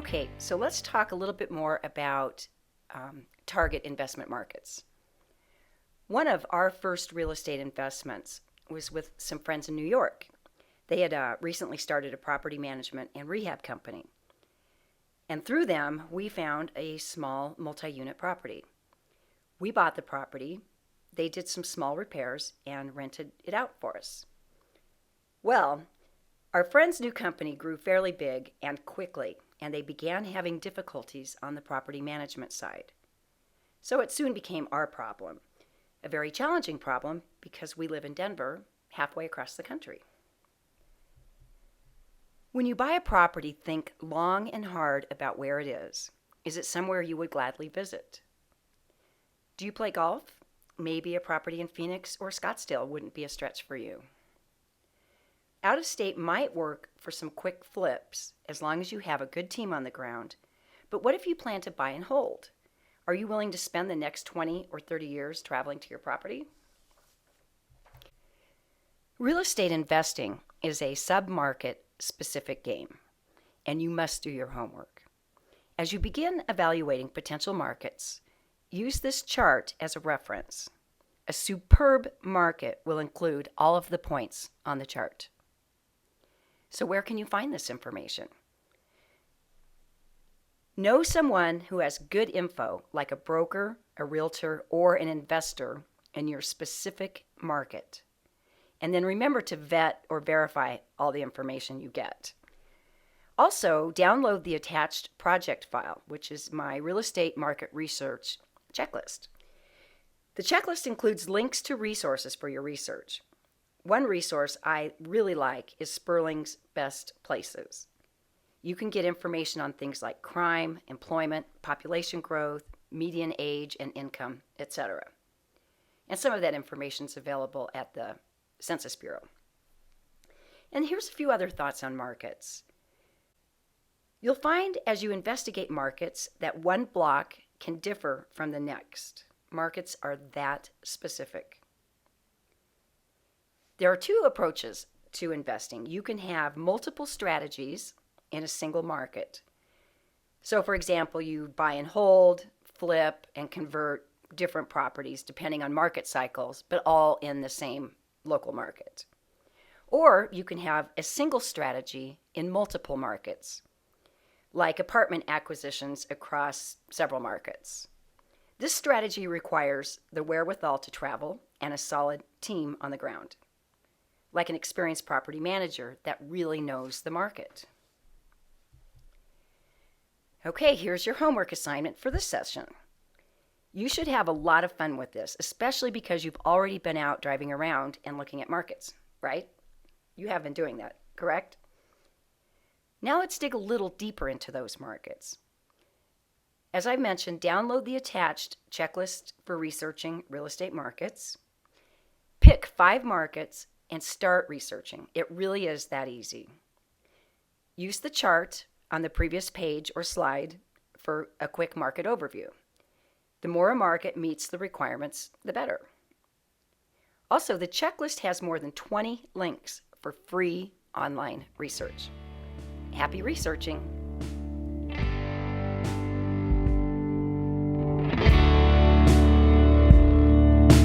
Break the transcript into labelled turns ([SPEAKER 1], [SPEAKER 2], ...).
[SPEAKER 1] Okay, so let's talk a little bit more about target investment markets. One of our first real estate investments was with some friends in New York. They had recently started a property management and rehab company. And through them, we found a small multi-unit property. We bought the property, they did some small repairs, and rented it out for us. Well, our friend's new company grew fairly big and quickly, and they began having difficulties on the property management side. So it soon became our problem, a very challenging problem because we live in Denver, halfway across the country. When you buy a property, think long and hard about where it is. Is it somewhere you would gladly visit? Do you play golf? Maybe a property in Phoenix or Scottsdale wouldn't be a stretch for you. Out of state might work for some quick flips as long as you have a good team on the ground. But what if you plan to buy and hold? Are you willing to spend the next 20 or 30 years traveling to your property? Real estate investing is a sub-market specific game, and you must do your homework. As you begin evaluating potential markets, use this chart as a reference. A superb market will include all of the points on the chart. So where can you find this information? Know someone who has good info, like a broker, a realtor, or an investor in your specific market. And then remember to vet or verify all the information you get. Also, download the attached project file, which is my real estate market research checklist. The checklist includes links to resources for your research. One resource I really like is Sperling's Best Places. You can get information on things like crime, employment, population growth, median age and income, etc. And some of that information is available at the Census Bureau. And here's a few other thoughts on markets. You'll find as you investigate markets that one block can differ from the next. Markets are that specific. There are two approaches to investing. You can have multiple strategies in a single market. So for example, you buy and hold, flip, and convert different properties depending on market cycles, but all in the same local market. Or you can have a single strategy in multiple markets, like apartment acquisitions across several markets. This strategy requires the wherewithal to travel and a solid team on the ground, like an experienced property manager that really knows the market. Okay, here's your homework assignment for this session. You should have a lot of fun with this, especially because you've already been out driving around and looking at markets, right? You have been doing that, correct? Now let's dig a little deeper into those markets. As I mentioned, download the attached checklist for researching real estate markets. Pick 5 markets and start researching. It really is that easy. Use the chart on the previous page or slide for a quick market overview. The more a market meets the requirements, the better. Also, the checklist has more than 20 links for free online research. Happy researching!